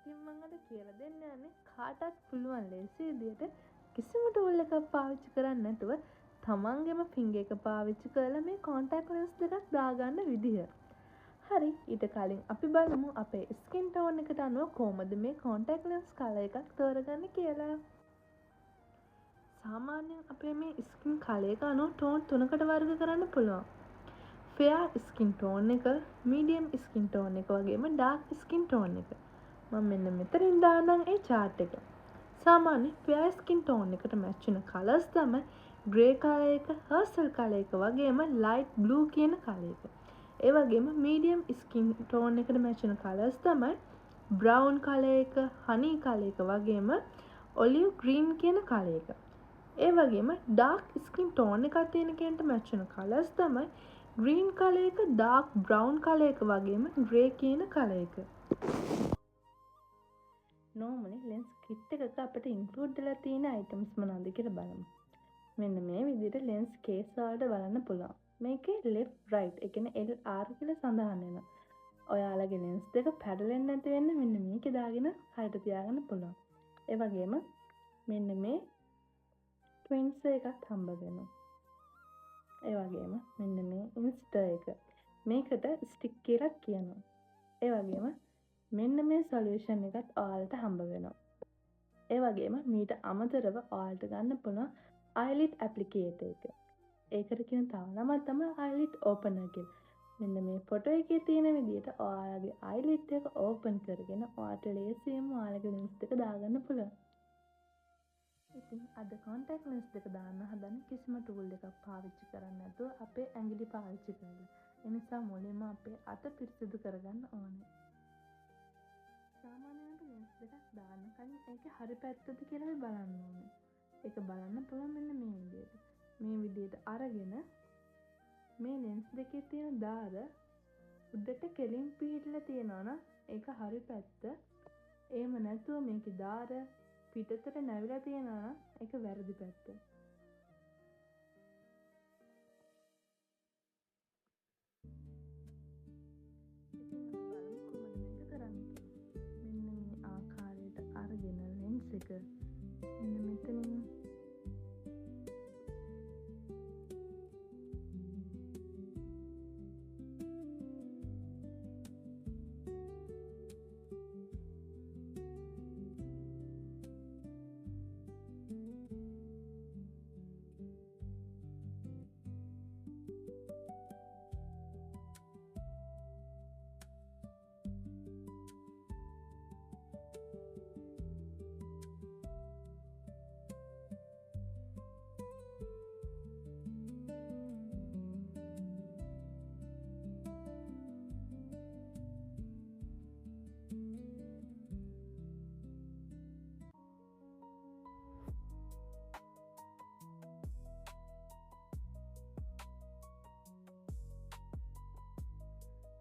ඉතින් මම අද කියලා දෙන්න යන්නේ කාටත් පුළුවන් ලේසි විදියට කිසිම ටූල් එකක් පාවිච්චි කරන්නේ නැතුව තමන්ගේම ෆින්ගර් එක පාවිච්චි කරලා මේ contact lens දෙකක් දාගන්න විදිය. හරි, ඊට කලින් අපි බලමු අපේ ස්කින් ටෝන් එකට අනුව කොහොමද මේ contact lens කලර් එකක් තෝරගන්නේ කියලා. සාමාන්‍යයෙන් අපේ මේ ස්කින් කලර් එක අනුව ටෝන් තුනකට වර්ග කරන්න පුළුවන්. fair skin tone එක, medium skin tone එක වගේම dark skin tone එක. මම මෙන්න මෙතනින් දාන්නම් ඒ chart එක. සාමාන්‍ය fair skin tone එකට match වෙන colors තමයි grey color එක, hazel color එක වගේම light blue කියන color එක. ඒ වගේම medium skin tone එකට match වෙන colors තමයි brown color එක, honey color එක වගේම olive green කියන color එක. ඒ වගේම dark skin tone එකක් තියෙන කෙනට match වෙන colors තමයි green color එක, dark brown color එක වගේම grey කියන color එක. normally lens kit එකක අපිට include වෙලා තියෙන items මොනවද කියලා බලමු. මෙන්න මේ විදිහට lens case වලට බලන්න පුළුවන්. මේකේ left right ඒ කියන්නේ LR කියලා සඳහන් වෙනවා. ඔයාලගේ lens දෙක පැටලෙන්නේ නැති වෙන්න මෙන්න මේකේ දාගෙන හරියට තියාගන්න පුළුවන්. ඒ වගේම මෙන්න මේ twins එකක් හම්බ වෙනවා. ඒ වගේම මෙන්න මේ ඉන්ස්ටර් එක. මේකට ස්ටික් කියලා කියනවා. ඒ වගේම මෙන්න මේ සොලියුෂන් එකත් ඔයාලට හම්බ වෙනවා. ඒ වගේම මීට අමතරව ඔයාලට ගන්න පුළුවන් eyelid applicator එක. ඒකට කියන තව නමක් තමයි eyelid opener කියලා. මෙන්න මේ ෆොටෝ එකේ තියෙන විදිහට ඔයාලගේ eyelid එක open කරගෙන ඔයාලට ලේසියෙන්ම ඔයාලගේ lens දෙක දාගන්න පුළුවන්. ඉතින් අද contact lens දෙක දාන්න හදන කිසිම tool එකක් පාවිච්චි කරන්නේ නැතුව අපේ ඇඟිලි පාවිච්චි කරලා. ඒ නිසා මුලින්ම අපේ අත පිරිසිදු කරගන්න ඕනේ. සාමාන්‍යයෙන් lens දෙකක් දාන්න කලින් ඒකේ හරි පැත්තද කියලා අපි බලන්න ඕනේ. ඒක බලන්න පුළුවන් මෙන්න මේ විදිහට. මේ විදිහට අරගෙන මේ lens දෙකේ තියෙන දාර උඩට කෙලින් පිහිටලා තියෙනවා නම් ඒක හරි පැත්ත. එහෙම නැතුව මේකේ දාර පිටතට නැවිලා තියෙනවා නම් ඒක වැරදි පැත්ත. ඉතින් අපි බලමු කොහොමද මේක කරන්නේ කියලා. මෙන්න මේ ආකාරයට අරගෙන lens එක මෙන්න මෙතනින්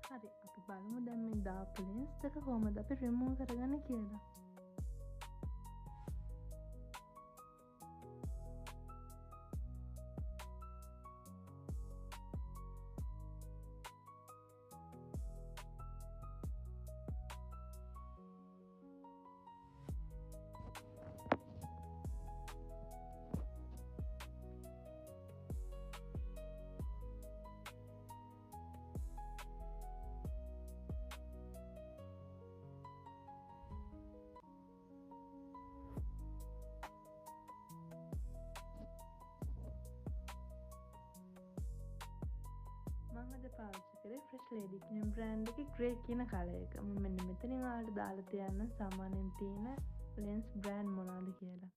හරි, අපි බලමු දැන් මේ දාපු lens දෙක කොහොමද අපි remove කරගන්නේ කියලා. මම අද පාවිච්චි කරේ Fresh Lady කියන brand එකේ grey කියන color එක. මම මෙන්න මෙතනින් ඔයාලට දාලා තියන්න සාමාන්‍යයෙන් තියෙන lens brand මොනවද කියලා.